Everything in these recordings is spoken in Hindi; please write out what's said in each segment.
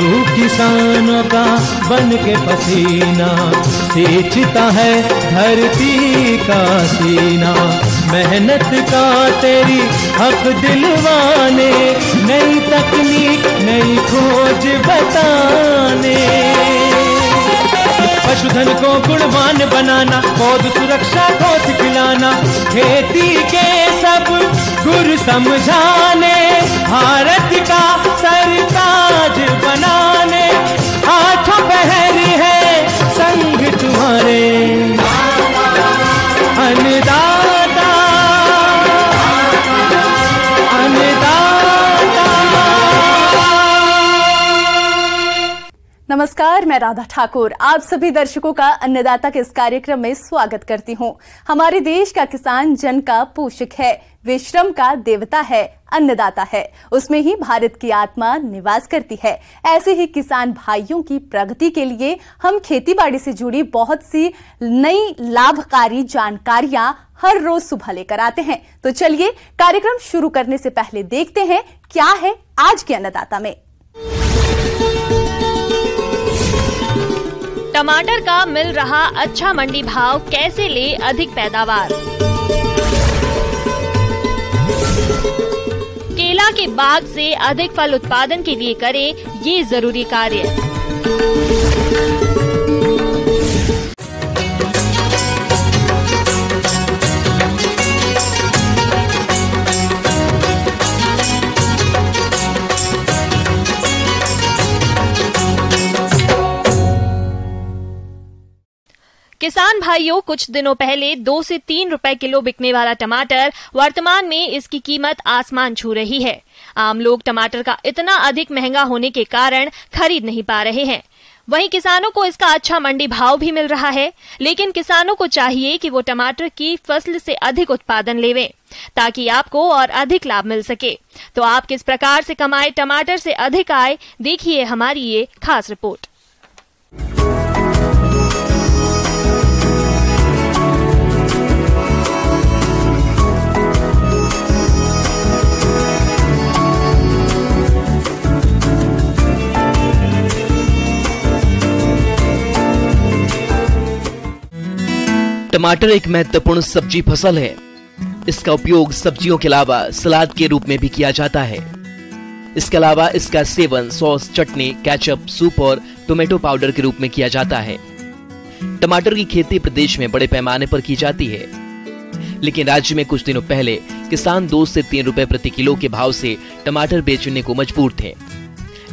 लहू किसानों का बन के पसीना सींचता है धरती का सीना। मेहनत का तेरी हक दिलवाने, नई तकनीक नई खोज बताने। पशुधन को गुणवान बनाना, पौध सुरक्षा को सिखलाना, खेती के सब गुर समझाने, भारत का सरताज बनाने। हाथों पहरी है संग तुम्हारे अन्नदाता, अन्नदाता। नमस्कार, मैं राधा ठाकुर आप सभी दर्शकों का अन्नदाता के इस कार्यक्रम में स्वागत करती हूं। हमारे देश का किसान जन का पोषक है, वे श्रम का देवता है, अन्नदाता है, उसमें ही भारत की आत्मा निवास करती है। ऐसे ही किसान भाइयों की प्रगति के लिए हम खेतीबाड़ी से जुड़ी बहुत सी नई लाभकारी जानकारियां हर रोज सुबह लेकर आते हैं। तो चलिए कार्यक्रम शुरू करने से पहले देखते हैं क्या है आज के अन्नदाता में। टमाटर का मिल रहा अच्छा मंडी भाव, कैसे ले अधिक पैदावार। केला के बाग से अधिक फल उत्पादन के लिए करें ये जरूरी कार्य। किसान भाइयों, कुछ दिनों पहले 2 से 3 रुपए किलो बिकने वाला टमाटर वर्तमान में इसकी कीमत आसमान छू रही है। आम लोग टमाटर का इतना अधिक महंगा होने के कारण खरीद नहीं पा रहे हैं। वहीं किसानों को इसका अच्छा मंडी भाव भी मिल रहा है, लेकिन किसानों को चाहिए कि वो टमाटर की फसल से अधिक उत्पादन लेवें ताकि आपको और अधिक लाभ मिल सके। तो आप किस प्रकार से कमाए टमाटर से अधिक आय, देखिए हमारी ये खास रिपोर्ट। टमाटर एक महत्वपूर्ण सब्जी फसल है। इसका उपयोग सब्जियों के अलावा सलाद के रूप में भी किया जाता है। इसके अलावा इसका सेवन सॉस, चटनी, केचप, सूप और टोमेटो पाउडर के रूप में किया जाता है। टमाटर की खेती प्रदेश में बड़े पैमाने पर की जाती है, लेकिन राज्य में कुछ दिनों पहले किसान 2 से 3 रुपए प्रति किलो के भाव से टमाटर बेचने को मजबूर थे।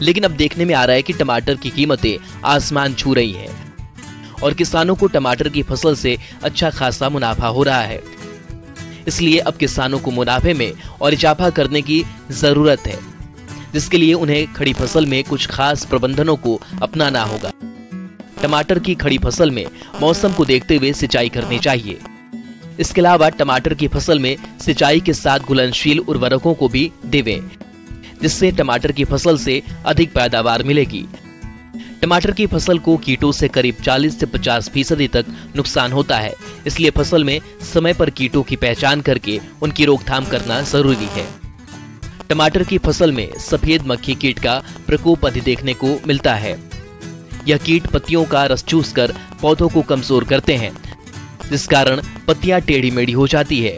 लेकिन अब देखने में आ रहा है कि टमाटर की कीमतें आसमान छू रही हैं और किसानों को टमाटर की फसल से अच्छा खासा मुनाफा हो रहा है। इसलिए अब किसानों को मुनाफे में और इजाफा करने की जरूरत है, जिसके लिए उन्हें खड़ी फसल में कुछ खास प्रबंधनों को अपनाना होगा। टमाटर की खड़ी फसल में मौसम को देखते हुए सिंचाई करनी चाहिए। इसके अलावा टमाटर की फसल में सिंचाई के साथ घुलनशील उर्वरकों को भी देवें, जिससे टमाटर की फसल से अधिक पैदावार मिलेगी। टमाटर की फसल को कीटों से करीब 40 से 50% तक नुकसान होता है, इसलिए फसल में समय पर कीटों की पहचान करके उनकी रोकथाम करना जरूरी है। टमाटर की फसल में सफेद मक्खी कीट का प्रकोप अधिक देखने को मिलता है। यह कीट पत्तियों का रस चूसकर पौधों को कमजोर करते हैं, जिस कारण पत्तियां टेढ़ी मेढ़ी हो जाती है।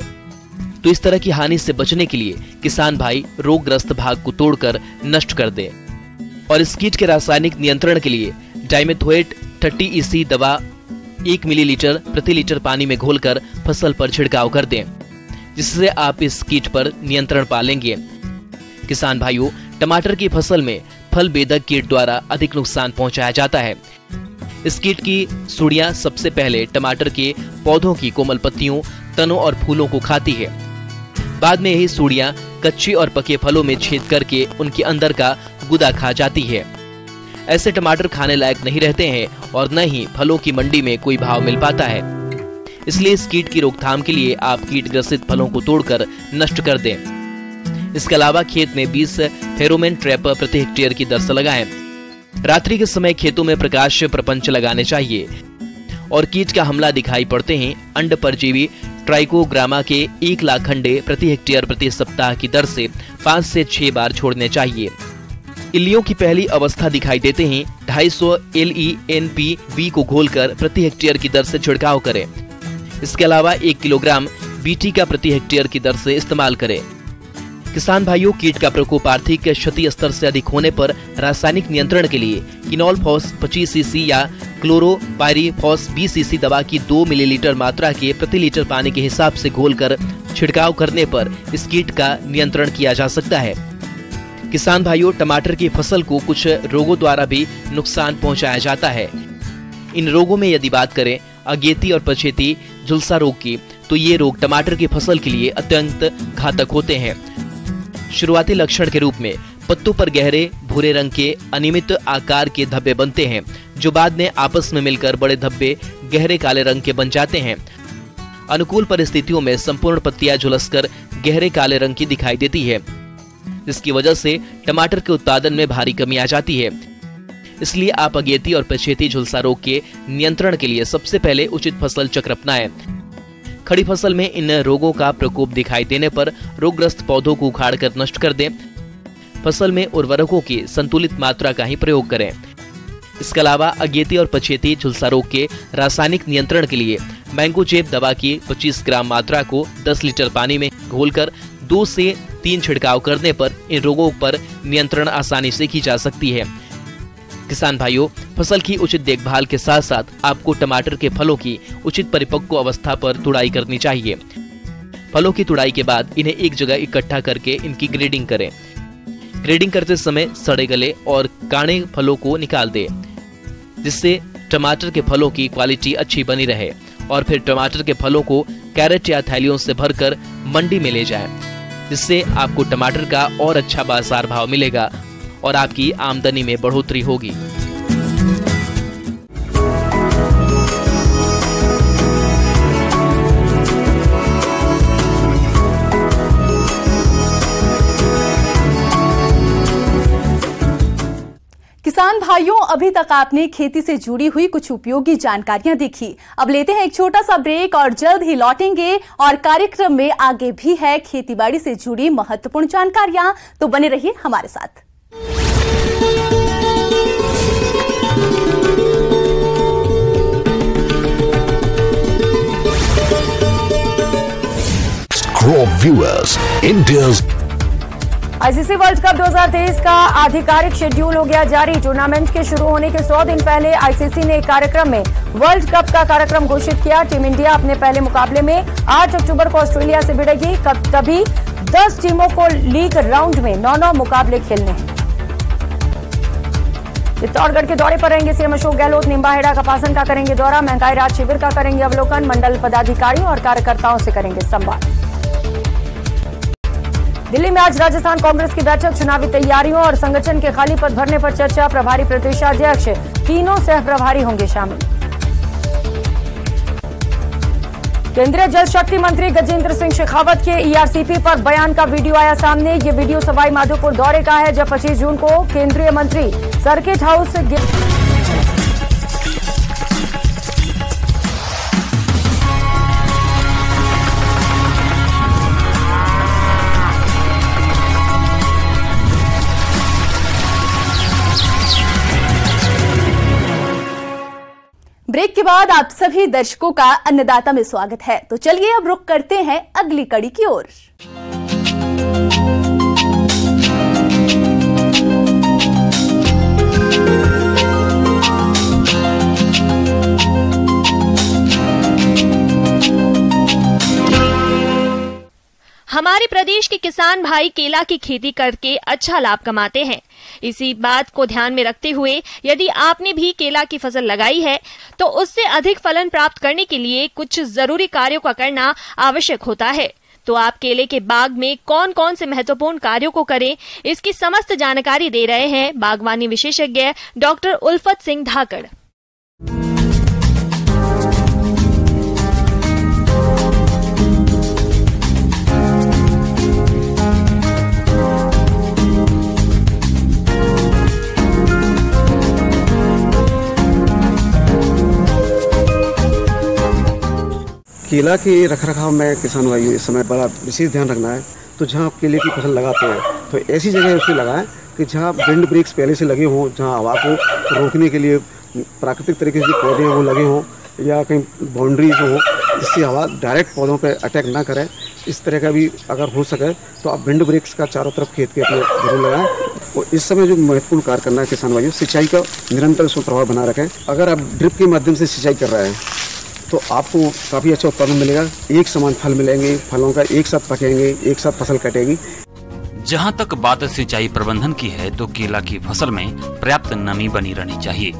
तो इस तरह की हानि से बचने के लिए किसान भाई रोगग्रस्त भाग को तोड़कर नष्ट कर दें और इस कीट के रासायनिक नियंत्रण के लिए डाइमेथोएट 30EC दवा 1 मिलीलीटर प्रति लीटर पानी में घोलकर फसल पर छिड़काव कर दें, जिससे आप इस कीट पर नियंत्रण पा लेंगे। किसान भाइयों, टमाटर की फसल में फल बेधक कीट द्वारा अधिक नुकसान पहुंचाया जाता है। इस कीट की सुड़ियां सबसे पहले टमाटर के पौधों की कोमल पत्तियों, तनों और फूलों को खाती है। बाद में यही सुड़ियां कच्चे और पके फलों में छेद करके उनके अंदर का गुदा खा जाती है। ऐसे टमाटर खाने लायक नहीं रहते हैं और न ही फलों की मंडी में कोई भाव मिल पाता है। इसलिए इस कीट की रोकथाम के लिए आप कीट ग्रसित फलों को तोड़कर नष्ट कर दें। इसके अलावा खेत में 20 फेरोमोन ट्रैप प्रति हेक्टेयर की दर से लगाएं। रात्रि के समय खेतों में प्रकाश प्रपंच लगाने चाहिए और कीट का हमला दिखाई पड़ते ही अंड परजीवी ट्राइकोग्रामा के 1 लाख अंडे प्रति हेक्टेयर प्रति सप्ताह की दर से 5 से 6 बार छोड़ने चाहिए। इल्लियों की पहली अवस्था दिखाई देते ही 250 LENPV को घोलकर प्रति हेक्टेयर की दर से छिड़काव करें। इसके अलावा 1 किलोग्राम BT का प्रति हेक्टेयर की दर से इस्तेमाल करें। किसान भाइयों, कीट का प्रकोप आर्थिक क्षति स्तर से अधिक होने पर रासायनिक नियंत्रण के लिए किनोल-फॉस 25 cc या क्लोरोपाइरीफॉस 20 cc दवा की 2 मिलीलीटर मात्रा के प्रति लीटर पानी के हिसाब से घोलकर छिड़काव करने पर इस कीट का नियंत्रण किया जा सकता है। किसान भाइयों, टमाटर की फसल को कुछ रोगों द्वारा भी नुकसान पहुंचाया जाता है। इन रोगों में यदि बात करें अगेती और पछेती झुलसा रोग की, तो ये रोग टमाटर की फसल के लिए अत्यंत घातक होते हैं। शुरुआती लक्षण के रूप में पत्तों पर गहरे भूरे रंग के अनियमित आकार के धब्बे बनते हैं, जो बाद में आपस में मिलकर बड़े धब्बे गहरे काले रंग के बन जाते हैं। अनुकूल परिस्थितियों में संपूर्ण पत्तियां झुलसकर गहरे काले रंग की दिखाई देती है, जिसकी वजह से टमाटर के उत्पादन में भारी कमी आ जाती है। इसलिए आप अगेती और पछेती झुलसा रोग के नियंत्रण के लिए सबसे पहले उचित फसल चक्र अपनाएं। खड़ी फसल में इन रोगों का प्रकोप दिखाई देने पर रोगग्रस्त पौधों को उखाड़कर नष्ट कर दें। फसल में उर्वरकों की संतुलित मात्रा का ही प्रयोग करें। इसके अलावा अगेती और पछेती झुलसा रोग के रासायनिक नियंत्रण के लिए मैंगोजेब दवा की 25 ग्राम मात्रा को 10 लीटर पानी में घोलकर 2 से 3 छिड़काव करने पर इन रोगों पर नियंत्रण आसानी से की जा सकती है। किसान भाइयों, फसल की उचित देखभाल के साथ साथ आपको टमाटर के फलों की उचित परिपक्व अवस्था पर तुड़ाई करनी चाहिए। फलों की तुड़ाई के बाद इन्हें एक जगह इकट्ठा करके इनकी ग्रेडिंग करें। ग्रेडिंग करते समय सड़े गले और काणे फलों को निकाल दें, जिससे टमाटर के फलों की क्वालिटी अच्छी बनी रहे। और फिर टमाटर के फलों को कैरेट या थैलियों से भरकर मंडी में ले जाएं, जिससे आपको टमाटर का और अच्छा बाजार भाव मिलेगा और आपकी आमदनी में बढ़ोतरी होगी। किसान भाइयों, अभी तक आपने खेती से जुड़ी हुई कुछ उपयोगी जानकारियां देखी। अब लेते हैं एक छोटा सा ब्रेक और जल्द ही लौटेंगे। और कार्यक्रम में आगे भी है खेतीबाड़ी से जुड़ी महत्वपूर्ण जानकारियां, तो बने रहिए हमारे साथ। Viewers, India's ICC world cup 2023 का आधिकारिक शेड्यूल हो गया जारी। टूर्नामेंट के शुरू होने के 100 दिन पहले आईसीसी ने एक कार्यक्रम में वर्ल्ड कप का कार्यक्रम घोषित किया। टीम इंडिया अपने पहले मुकाबले में 8 अक्टूबर को ऑस्ट्रेलिया से भिड़ेगी। तभी 10 टीमों को लीग राउंड में 9-9 मुकाबले खेलने हैं। चित्तौड़गढ़ के दौरे पर रहेंगे सीएम अशोक गहलोत। निम्बाहेड़ा कपासन का करेंगे दौरा। महंगाई राहत शिविर का करेंगे अवलोकन। मंडल पदाधिकारियों और कार्यकर्ताओं से करेंगे संवाद। दिल्ली में आज राजस्थान कांग्रेस की बैठक। चुनावी तैयारियों और संगठन के खाली पद भरने पर चर्चा। प्रभारी प्रदेशाध्यक्ष, तीनों सह प्रभारी होंगे शामिल। केंद्रीय जल शक्ति मंत्री गजेंद्र सिंह शेखावत के ईआरसीपी पर बयान का वीडियो आया सामने। ये वीडियो सवाई माधोपुर दौरे का है, जब 25 जून को केंद्रीय मंत्री सर्किट हाउस ब्रेक के बाद आप सभी दर्शकों का अन्नदाता में स्वागत है। तो चलिए अब रुख करते हैं अगली कड़ी की ओर। हमारे प्रदेश के किसान भाई केला की खेती करके अच्छा लाभ कमाते हैं। इसी बात को ध्यान में रखते हुए यदि आपने भी केला की फसल लगाई है तो उससे अधिक फलन प्राप्त करने के लिए कुछ जरूरी कार्यों का करना आवश्यक होता है। तो आप केले के बाग में कौन कौन से महत्वपूर्ण कार्यों को करें, इसकी समस्त जानकारी दे रहे हैं बागवानी विशेषज्ञ डॉक्टर उल्फत सिंह धाकड़। केला के रखरखाव में किसान भाइयों इस समय बड़ा विशेष ध्यान रखना है। तो जहाँ आप केले की फसल लगाते हैं तो ऐसी जगह उसे लगाएं कि जहाँ विंड ब्रेक्स पहले से लगे हों, जहाँ हवा को रोकने के लिए प्राकृतिक तरीके से जो पौधे हैं वो लगे हों, या कहीं बाउंड्रीज हो जिससे हवा डायरेक्ट पौधों पे अटैक ना करे। इस तरह का भी अगर हो सके तो आप विंड ब्रेक्स का चारों तरफ खेत के अपने जरूर लगाएं। और इस समय जो महत्वपूर्ण कार्य करना है किसान भाइयों, सिंचाई का निरंतर उसमें प्रभाव बना रखें। अगर आप ड्रिप के माध्यम से सिंचाई कर रहे हैं तो आपको काफ़ी अच्छा उत्पादन मिलेगा, एक समान फल मिलेंगे, फलों का एक साथ पकेंगे, एक साथ फसल कटेगी। जहां तक बात सिंचाई प्रबंधन की है तो केला की फसल में पर्याप्त नमी बनी रहनी चाहिए।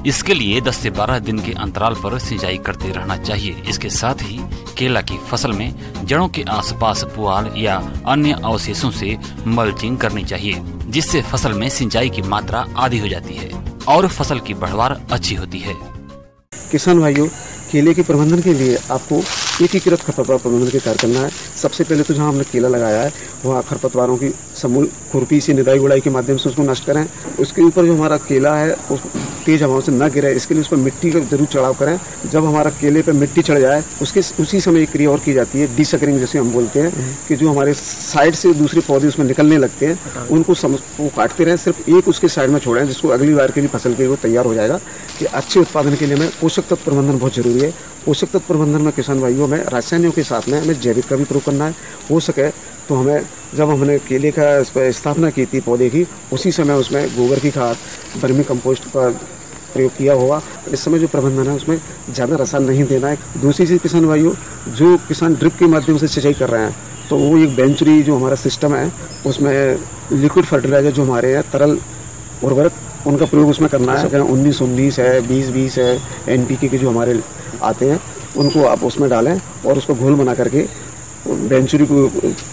इसके लिए 10 से 12 दिन के अंतराल पर सिंचाई करते रहना चाहिए। इसके साथ ही केला की फसल में जड़ों के आसपास पुआल या अन्य अवशेषों से मल्चिंग करनी चाहिए, जिससे फसल में सिंचाई की मात्रा आधी हो जाती है और फसल की बढ़वार अच्छी होती है। किसान भाइयों, केले के प्रबंधन के लिए आपको एकीकृत खरपतवार प्रबंधन के कार्य करना है। सबसे पहले तो जहाँ हमने केला लगाया है वहाँ खरपतवारों की समूल खुरपी से निदाई गुड़ाई के माध्यम से उसको नष्ट करें। उसके ऊपर जो हमारा केला है उस तेज हवाओं से न गिरे, इसके लिए उस पर मिट्टी का जरूर चढ़ाव करें। जब हमारा केले पे मिट्टी चढ़ जाए उसी समय एक क्रिया और की जाती है, डीसकरिंग जैसे हम बोलते हैं, कि जो हमारे साइड से दूसरे पौधे उसमें निकलने लगते हैं उनको काटते रहें, सिर्फ एक उसके साइड में छोड़ें, जिसको अगली बार के लिए फसल के लिए वो तैयार हो जाएगा। कि अच्छे उत्पादन के लिए हमें पोषक तत्व प्रबंधन बहुत जरूरी है। पोषक तत्व प्रबंधन में किसान भाइयों में रासायनिकों के साथ में हमें जैविक का भी प्रयोग करना है। हो सके तो हमें, जब हमने केले का स्थापना की थी पौधे की, उसी समय उसमें गोबर की खाद, वर्मी कंपोस्ट का प्रयोग किया होगा। इस समय जो प्रबंधन है उसमें ज़्यादा रसायन नहीं देना है। दूसरी चीज़ किसान भाइयों, जो किसान ड्रिप के माध्यम से सिंचाई कर रहे हैं तो वो एक बेंचुरी जो हमारा सिस्टम है उसमें लिक्विड फर्टिलाइजर जो हमारे हैं तरल उर्वरक, उनका प्रयोग उसमें करना है। 19-19 है, 20-20 है, NPK के जो हमारे आते हैं उनको आप उसमें डालें और उसको घोल बना करके बेंचुरी को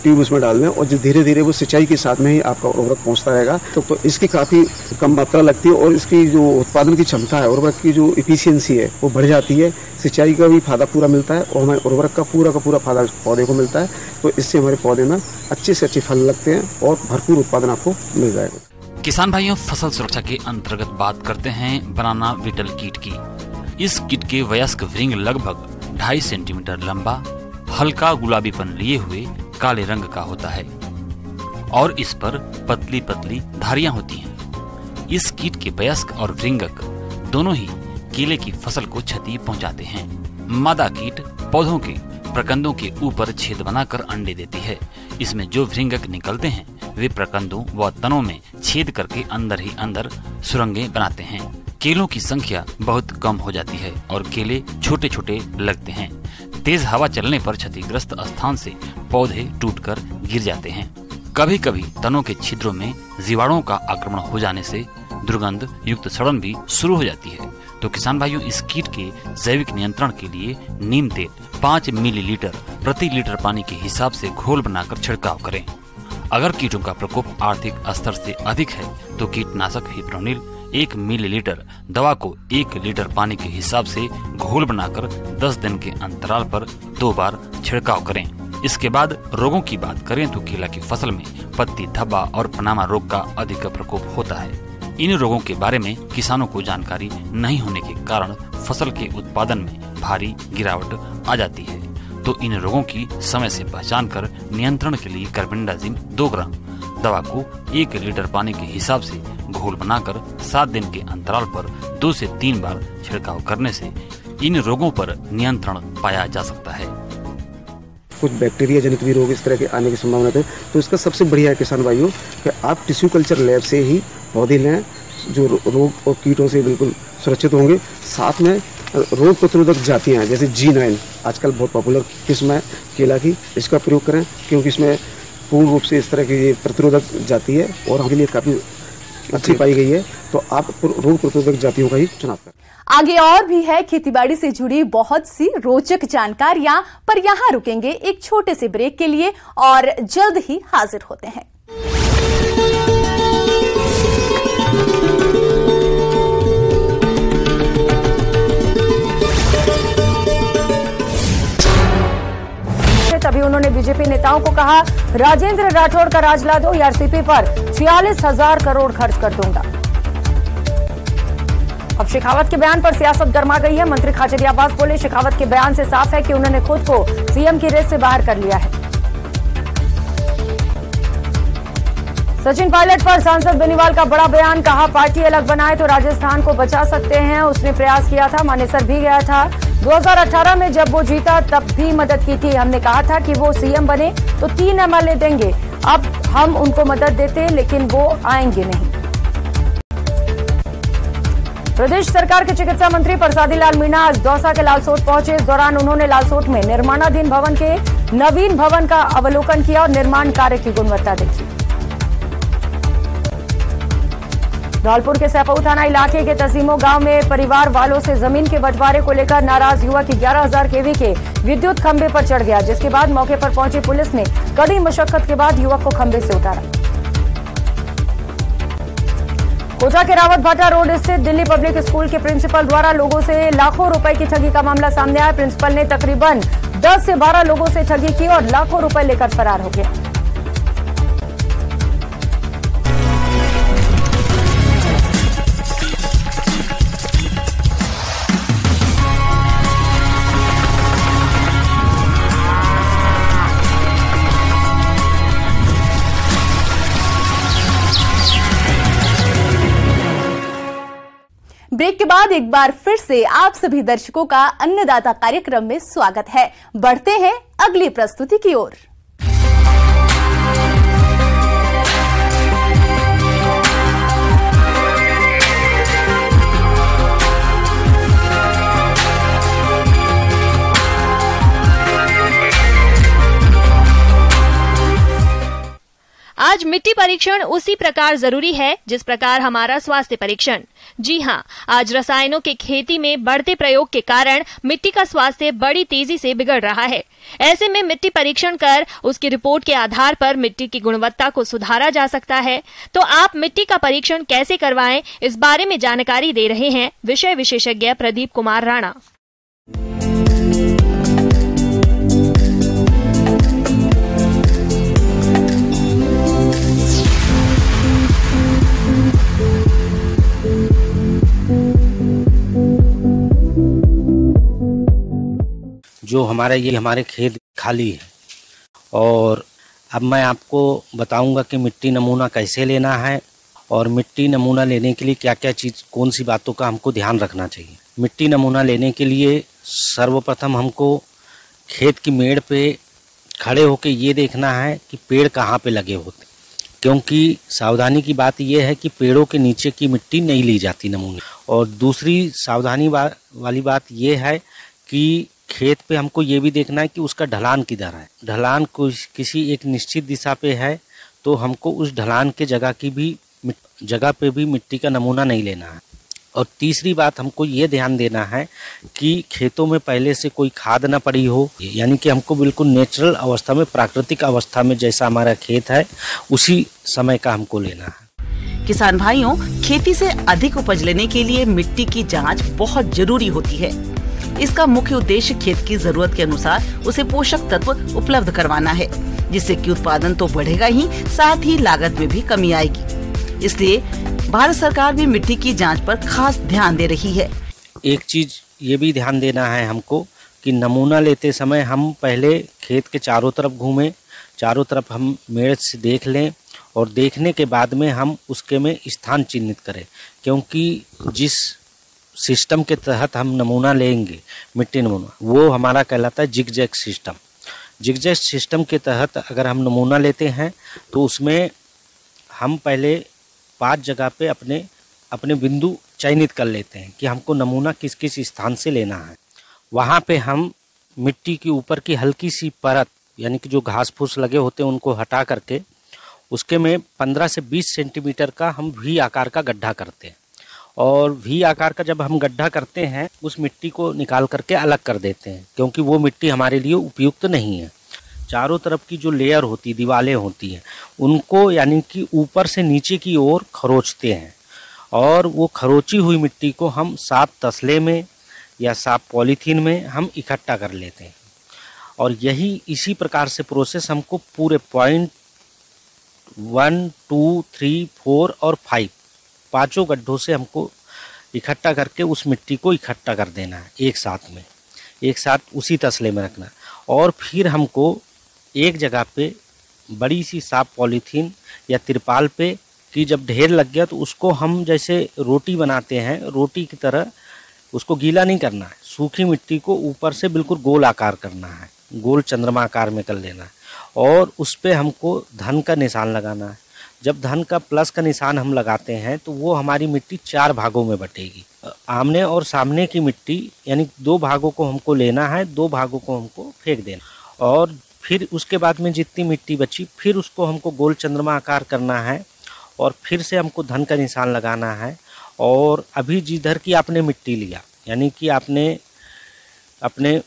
ट्यूब उसमें डाल दें और जो धीरे धीरे वो सिंचाई के साथ में ही आपका उर्वरक पहुंचता रहेगा। तो इसकी काफ़ी कम मात्रा लगती है और इसकी जो उत्पादन की क्षमता है, उर्वरक की जो इफिशियंसी है वो बढ़ जाती है। सिंचाई का भी फायदा पूरा मिलता है और हमें उर्वरक का पूरा फायदा पौधे को मिलता है। तो इससे हमारे पौधे में अच्छे से अच्छे फल लगते हैं और भरपूर उत्पादन आपको मिल जाएगा। किसान भाइयों, फसल सुरक्षा के अंतर्गत बात करते हैं बनाना बीटल कीट की। इस कीट के वयस्क भृंग लगभग 2.5 सेंटीमीटर लंबा, हल्का गुलाबीपन लिए हुए काले रंग का होता है और इस पर पतली पतली धारियां होती हैं। इस कीट के वयस्क और भृंगक दोनों ही केले की फसल को क्षति पहुंचाते हैं। मादा कीट पौधों के प्रकंदों के ऊपर छेद बनाकर अंडे देती है। इसमें जो भृंगक निकलते हैं वे प्रकंदों व तनों में छेद करके अंदर ही अंदर सुरंगें बनाते हैं। केलों की संख्या बहुत कम हो जाती है और केले छोटे छोटे लगते हैं। तेज हवा चलने पर क्षतिग्रस्त स्थान से पौधे टूटकर गिर जाते हैं। कभी कभी तनों के छिद्रों में जीवाणुओं का आक्रमण हो जाने से दुर्गंध युक्त सड़न भी शुरू हो जाती है। तो किसान भाइयों, इस कीट के जैविक नियंत्रण के लिए नीम तेल 5 मिलीलीटर प्रति लीटर पानी के हिसाब से घोल बनाकर छिड़काव करें। अगर कीटों का प्रकोप आर्थिक स्तर से अधिक है तो कीटनाशक फिप्रोनिल 1 मिलीलीटर दवा को 1 लीटर पानी के हिसाब से घोल बनाकर 10 दिन के अंतराल पर 2 बार छिड़काव करें। इसके बाद रोगों की बात करें तो केला की फसल में पत्ती धब्बा और पनामा रोग का अधिक प्रकोप होता है। इन रोगों के बारे में किसानों को जानकारी नहीं होने के कारण फसल के उत्पादन में भारी गिरावट आ जाती है। तो इन रोगों की समय से पहचान कर नियंत्रण के लिए कार्बेंडाजिम 2 ग्राम दवा को 1 लीटर पानी के हिसाब से घोल बनाकर 7 दिन के अंतराल पर 2 से 3 बार छिड़काव करने से इन रोगों पर नियंत्रण पाया जा सकता है। कुछ बैक्टीरिया जनित भी रोग इस तरह के आने की संभावना है, तो इसका सबसे बढ़िया है किसान भाइयों कि आप टिश्यू कल्चर लैब से ही पौधे लें जो रोग और कीटों से बिल्कुल सुरक्षित होंगे। साथ में रोग प्रतिरोधक जातियाँ जैसे G9 आजकल बहुत पॉपुलर किस्म है केला की, इसका प्रयोग करें क्योंकि इसमें पूर्ण रूप से इस तरह की प्रतिरोधक जाती है और हमारे लिए काफ़ी अच्छी पाई गई है। तो आप रोग प्रतिरोधक जातियों का ही चुनाव करें। आगे और भी है खेतीबाड़ी से जुड़ी बहुत सी रोचक जानकारियां, पर यहां रुकेंगे एक छोटे से ब्रेक के लिए और जल्द ही हाजिर होते हैं। तभी उन्होंने बीजेपी नेताओं को कहा, राजेंद्र राठौड़ का राज ला दो या RCP पर 46,000 करोड़ खर्च कर दूंगा। अब शेखावत के बयान पर सियासत गर्मा गई है। मंत्री खाचरियावास बोले, शेखावत के बयान से साफ है कि उन्होंने खुद को सीएम की रेस से बाहर कर लिया है। सचिन पायलट पर सांसद बेनीवाल का बड़ा बयान, कहा पार्टी अलग बनाए तो राजस्थान को बचा सकते हैं। उसने प्रयास किया था, मानेसर भी गया था। 2018 में जब वो जीता तब भी मदद की थी। हमने कहा था कि वो सीएम बने तो 3 एमएलए देंगे। अब हम उनको मदद देते लेकिन वो आएंगे नहीं। प्रदेश सरकार के चिकित्सा मंत्री प्रसादी लाल मीणा आज दौसा के लालसोट पहुंचे। इस दौरान उन्होंने लालसोट में निर्माणाधीन भवन के नवीन भवन का अवलोकन किया और निर्माण कार्य की गुणवत्ता देखी। धौलपुर के सैपऊ थाना इलाके के तसीमो गांव में परिवार वालों से जमीन के बंटवारे को लेकर नाराज युवक 11,000 केवी के विद्युत खंभे पर चढ़ गया, जिसके बाद मौके पर पहुंची पुलिस ने कड़ी मशक्कत के बाद युवक को खंभे से उतारा। कोटा के रावत भाटा रोड स्थित दिल्ली पब्लिक स्कूल के प्रिंसिपल द्वारा लोगों से लाखों रुपए की ठगी का मामला सामने आया। प्रिंसिपल ने तकरीबन 10 से 12 लोगों से ठगी की और लाखों रुपए लेकर फरार हो गया। ब्रेक के बाद एक बार फिर से आप सभी दर्शकों का अन्नदाता कार्यक्रम में स्वागत है। बढ़ते हैं अगली प्रस्तुति की ओर। आज मिट्टी परीक्षण उसी प्रकार जरूरी है जिस प्रकार हमारा स्वास्थ्य परीक्षण। जी हां, आज रसायनों के खेती में बढ़ते प्रयोग के कारण मिट्टी का स्वास्थ्य बड़ी तेजी से बिगड़ रहा है। ऐसे में मिट्टी परीक्षण कर उसकी रिपोर्ट के आधार पर मिट्टी की गुणवत्ता को सुधारा जा सकता है। तो आप मिट्टी का परीक्षण कैसे करवाएं, इस बारे में जानकारी दे रहे हैं विषय विशेषज्ञ प्रदीप कुमार राणा। जो हमारे खेत खाली है और अब मैं आपको बताऊंगा कि मिट्टी नमूना कैसे लेना है और मिट्टी नमूना लेने के लिए क्या क्या चीज़, कौन सी बातों का हमको ध्यान रखना चाहिए। मिट्टी नमूना लेने के लिए सर्वप्रथम हमको खेत की मेड़ पे खड़े होकर ये देखना है कि पेड़ कहाँ पे लगे होते, क्योंकि सावधानी की बात यह है कि पेड़ों के नीचे की मिट्टी नहीं ली जाती नमूने। और दूसरी सावधानी वाली बात यह है कि खेत पे हमको ये भी देखना है कि उसका ढलान किधर है। ढलान किसी एक निश्चित दिशा पे है तो हमको उस ढलान के जगह पे भी मिट्टी का नमूना नहीं लेना है। और तीसरी बात हमको ये ध्यान देना है कि खेतों में पहले से कोई खाद ना पड़ी हो, यानी कि हमको बिल्कुल नेचुरल अवस्था में, प्राकृतिक अवस्था में जैसा हमारा खेत है उसी समय का हमको लेना है। किसान भाइयों, खेती से अधिक उपज लेने के लिए मिट्टी की जांच बहुत जरूरी होती है। इसका मुख्य उद्देश्य खेत की जरूरत के अनुसार उसे पोषक तत्व उपलब्ध करवाना है, जिससे कि उत्पादन तो बढ़ेगा ही, साथ ही लागत में भी कमी आएगी। इसलिए भारत सरकार भी मिट्टी की जांच पर खास ध्यान दे रही है। एक चीज ये भी ध्यान देना है हमको कि नमूना लेते समय हम पहले खेत के चारों तरफ घूमें, चारों तरफ हम मेड़ से देख लें और देखने के बाद में हम उसके में स्थान चिन्हित करें, क्योंकि जिस सिस्टम के तहत हम नमूना लेंगे, मिट्टी नमूना, वो हमारा कहलाता है जिगजैग सिस्टम। जिगजैग सिस्टम के तहत अगर हम नमूना लेते हैं तो उसमें हम पहले 5 जगह पे अपने बिंदु चयनित कर लेते हैं कि हमको नमूना किस किस स्थान से लेना है। वहाँ पे हम मिट्टी के ऊपर की हल्की सी परत, यानी कि जो घास फूस लगे होते हैं उनको हटा करके उसके में 15 से 20 सेंटीमीटर का हम वी आकार का गड्ढा करते हैं। और वी आकार का जब हम गड्ढा करते हैं उस मिट्टी को निकाल करके अलग कर देते हैं, क्योंकि वो मिट्टी हमारे लिए उपयुक्त नहीं है। चारों तरफ की जो लेयर होती, दीवारें होती हैं, उनको यानी कि ऊपर से नीचे की ओर खरोचते हैं और वो खरोची हुई मिट्टी को हम साफ तसले में या साफ पॉलीथीन में हम इकट्ठा कर लेते हैं। और इसी प्रकार से प्रोसेस हमको पूरे पॉइंट 1, 2, 3, 4 और 5 पाँचों गड्ढों से हमको इकट्ठा करके उस मिट्टी को इकट्ठा कर देना है एक साथ उसी तसले में रखना। और फिर हमको एक जगह पे बड़ी सी साफ पॉलीथीन या तिरपाल पे कि जब ढेर लग गया तो उसको हम जैसे रोटी बनाते हैं, रोटी की तरह उसको गीला नहीं करना है, सूखी मिट्टी को ऊपर से बिल्कुल गोल आकार करना है, गोल चंद्रमा आकार में कर लेना है। और उस पे हमको धन का निशान लगाना है। जब धन का प्लस का निशान हम लगाते हैं तो वो हमारी मिट्टी 4 भागों में बटेगी। आमने और सामने की मिट्टी यानी 2 भागों को हमको लेना है, 2 भागों को हमको फेंक देना। और फिर उसके बाद में जितनी मिट्टी बची फिर उसको हमको गोल चंद्रमा आकार करना है और फिर से हमको धन का निशान लगाना है। और अभी जिधर की आपने मिट्टी लिया यानी कि आपने अपने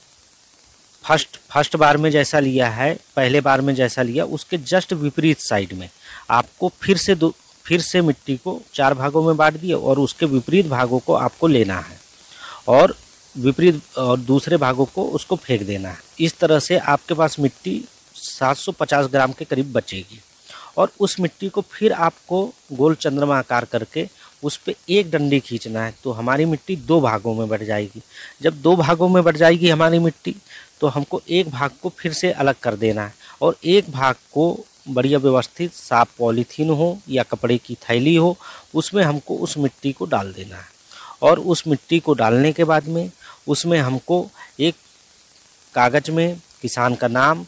फर्स्ट बार में जैसा लिया है, पहले बार में जैसा लिया, उसके जस्ट विपरीत साइड में आपको फिर से मिट्टी को 4 भागों में बांट दिया और उसके विपरीत भागों को आपको लेना है और दूसरे भागों को उसको फेंक देना है। इस तरह से आपके पास मिट्टी 750 ग्राम के करीब बचेगी। और उस मिट्टी को फिर आपको गोल चंद्रमा आकार करके उस पे एक डंडी खींचना है तो हमारी मिट्टी 2 भागों में बढ़ जाएगी। जब 2 भागों में बढ़ जाएगी हमारी मिट्टी तो हमको एक भाग को फिर से अलग कर देना है और एक भाग को बढ़िया व्यवस्थित साफ पॉलीथीन हो या कपड़े की थैली हो उसमें हमको उस मिट्टी को डाल देना है। और उस मिट्टी को डालने के बाद में उसमें हमको एक कागज में किसान का नाम,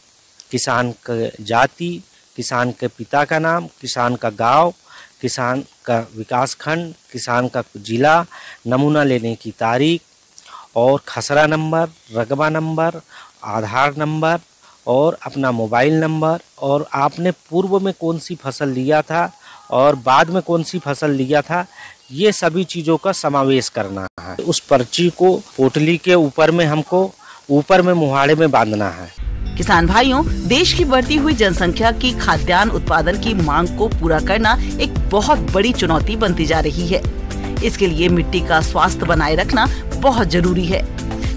किसान का जाति, किसान के पिता का नाम, किसान का गांव, किसान का विकास खंड, किसान का जिला, नमूना लेने की तारीख और खसरा नंबर, रकबा नंबर, आधार नंबर और अपना मोबाइल नंबर और आपने पूर्व में कौन सी फसल लिया था और बाद में कौन सी फसल लिया था, ये सभी चीज़ों का समावेश करना है। उस पर्ची को पोटली के ऊपर में हमको ऊपर में मुहाड़े में बांधना है। किसान भाइयों, देश की बढ़ती हुई जनसंख्या की खाद्यान्न उत्पादन की मांग को पूरा करना एक बहुत बड़ी चुनौती बनती जा रही है। इसके लिए मिट्टी का स्वास्थ्य बनाए रखना बहुत जरूरी है।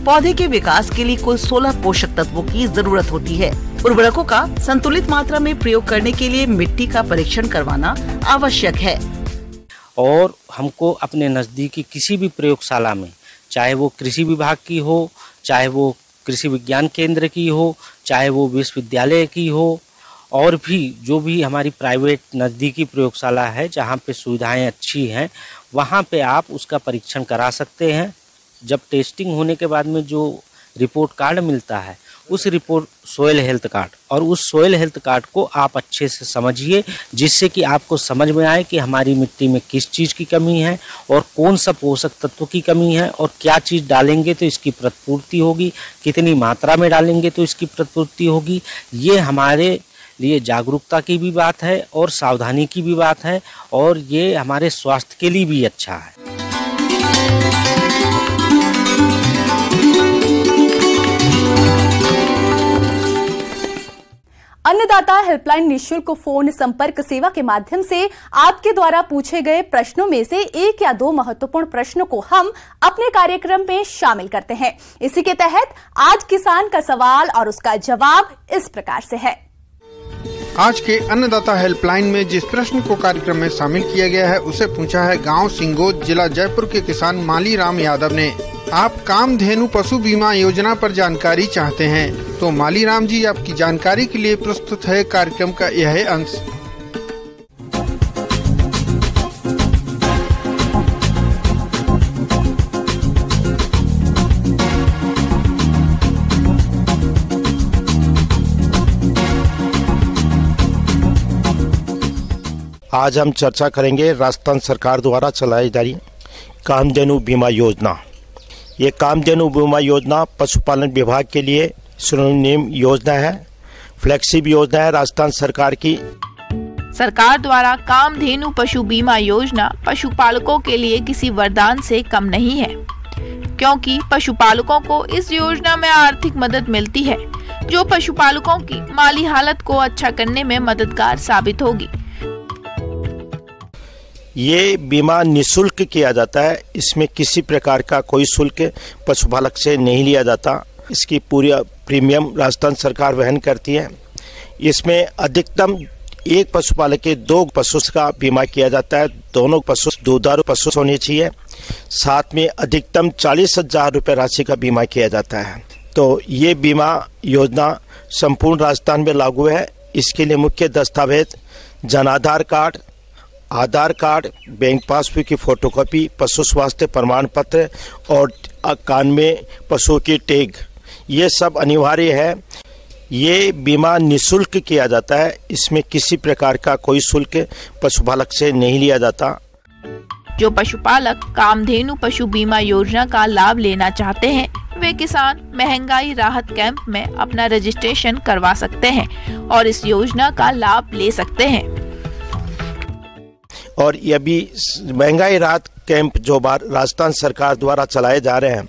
पौधे के विकास के लिए कुल 16 पोषक तत्वों की जरूरत होती है। उर्वरकों का संतुलित मात्रा में प्रयोग करने के लिए मिट्टी का परीक्षण करवाना आवश्यक है। और हमको अपने नजदीकी किसी भी प्रयोगशाला में, चाहे वो कृषि विभाग की हो, चाहे वो कृषि विज्ञान केंद्र की हो, चाहे वो विश्वविद्यालय की हो, और भी जो भी हमारी प्राइवेट नज़दीकी प्रयोगशाला है जहाँ पे सुविधाएं अच्छी हैं, वहाँ पे आप उसका परीक्षण करा सकते हैं। जब टेस्टिंग होने के बाद में जो रिपोर्ट कार्ड मिलता है, उस रिपोर्ट सोयल हेल्थ कार्ड, और उस सोयल हेल्थ कार्ड को आप अच्छे से समझिए, जिससे कि आपको समझ में आए कि हमारी मिट्टी में किस चीज़ की कमी है और कौन सा पोषक तत्व की कमी है और क्या चीज़ डालेंगे तो इसकी प्रतिपूर्ति होगी, कितनी मात्रा में डालेंगे तो इसकी प्रतिपूर्ति होगी। ये हमारे लिए जागरूकता की भी बात है और सावधानी की भी बात है, और ये हमारे स्वास्थ्य के लिए भी अच्छा है। अन्नदाता हेल्पलाइन निःशुल्क फोन संपर्क सेवा के माध्यम से आपके द्वारा पूछे गए प्रश्नों में से 1 या 2 महत्वपूर्ण प्रश्नों को हम अपने कार्यक्रम में शामिल करते हैं। इसी के तहत आज किसान का सवाल और उसका जवाब इस प्रकार से है। आज के अन्नदाता हेल्पलाइन में जिस प्रश्न को कार्यक्रम में शामिल किया गया है उसे पूछा है गांव सिंगोद, जिला जयपुर के किसान माली राम यादव ने। आप कामधेनु पशु बीमा योजना पर जानकारी चाहते हैं तो माली राम जी आपकी जानकारी के लिए प्रस्तुत है कार्यक्रम का यह अंश। आज हम चर्चा करेंगे राजस्थान सरकार द्वारा चलाई जा रही कामधेनु बीमा योजना। ये कामधेनु बीमा योजना पशुपालन विभाग के लिए स्वर्णिम योजना है, फ्लैगशिप योजना है राजस्थान सरकार की। सरकार द्वारा कामधेनु पशु बीमा योजना पशुपालकों के लिए किसी वरदान से कम नहीं है, क्योंकि पशुपालकों को इस योजना में आर्थिक मदद मिलती है जो पशुपालकों की माली हालत को अच्छा करने में मददगार साबित होगी। ये बीमा निःशुल्क किया जाता है, इसमें किसी प्रकार का कोई शुल्क पशुपालक से नहीं लिया जाता। इसकी पूरी प्रीमियम राजस्थान सरकार वहन करती है। इसमें अधिकतम एक पशुपालक के 2 पशु का बीमा किया जाता है। दोनों पशु दुधारू पशु होने चाहिए। साथ में अधिकतम 40,000 रुपये राशि का बीमा किया जाता है। तो ये बीमा योजना संपूर्ण राजस्थान में लागू है। इसके लिए मुख्य दस्तावेज जनाधार कार्ड, आधार कार्ड, बैंक पासबुक की फोटोकॉपी, पशु स्वास्थ्य प्रमाण पत्र और कान में पशु की टैग, ये सब अनिवार्य है। ये बीमा निःशुल्क किया जाता है। इसमें किसी प्रकार का कोई शुल्क पशुपालक से नहीं लिया जाता। जो पशुपालक कामधेनु पशु बीमा योजना का लाभ लेना चाहते हैं, वे किसान महंगाई राहत कैंप में अपना रजिस्ट्रेशन करवा सकते हैं और इस योजना का लाभ ले सकते हैं। और ये भी महंगाई राहत कैंप जो राजस्थान सरकार द्वारा चलाए जा रहे हैं,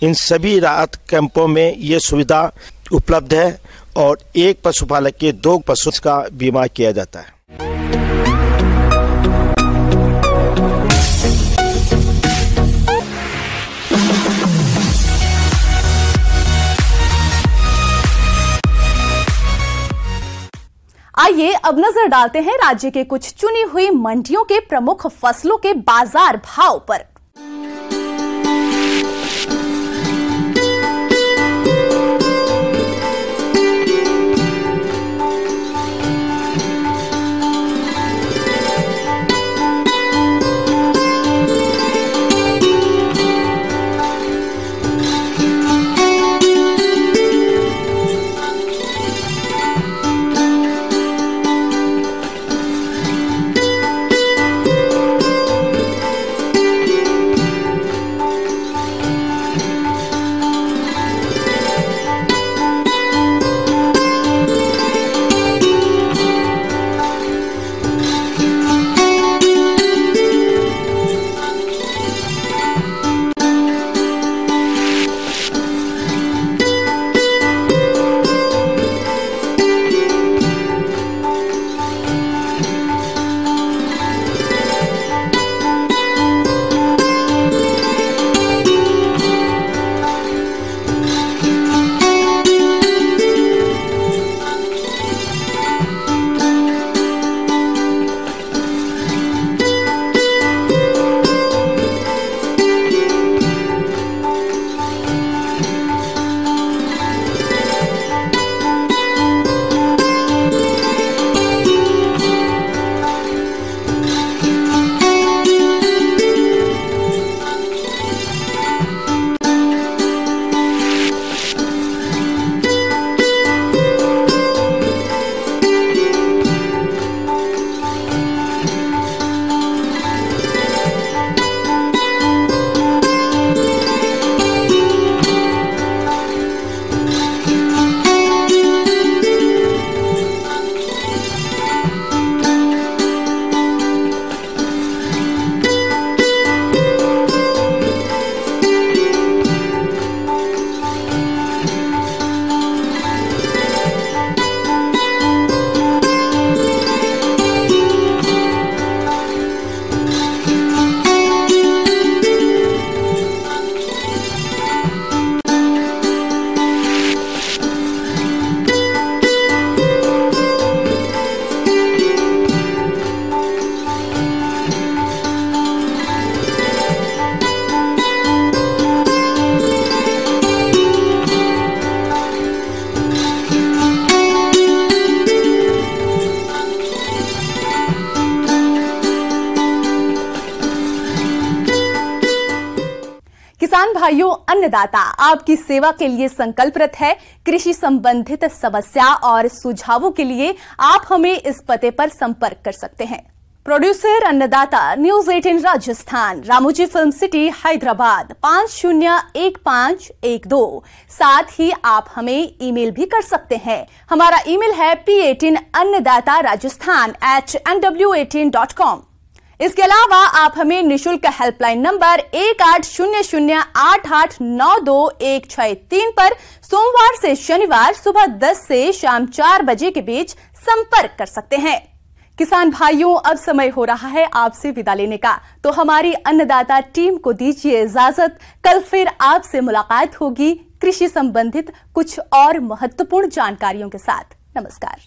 इन सभी राहत कैंपों में ये सुविधा उपलब्ध है और एक पशुपालक के 2 पशु का बीमा किया जाता है। आइए अब नजर डालते हैं राज्य के कुछ चुनी हुई मंडियों के प्रमुख फसलों के बाजार भाव पर। किसान भाइयों, अन्नदाता आपकी सेवा के लिए संकल्परत है। कृषि संबंधित समस्या और सुझावों के लिए आप हमें इस पते पर संपर्क कर सकते हैं। प्रोड्यूसर अन्नदाता, news 18 Rajasthan, Ramoji film city, Hyderabad 501512। साथ ही आप हमें ईमेल भी कर सकते हैं। हमारा ईमेल है p18annadatha@nw18.com। इसके अलावा आप हमें निशुल्क हेल्पलाइन नंबर 180088926163 पर सोमवार से शनिवार सुबह 10 से शाम 4 बजे के बीच संपर्क कर सकते हैं। किसान भाइयों, अब समय हो रहा है आपसे विदा लेने का, तो हमारी अन्नदाता टीम को दीजिए इजाजत। कल फिर आपसे मुलाकात होगी कृषि संबंधित कुछ और महत्वपूर्ण जानकारियों के साथ। नमस्कार।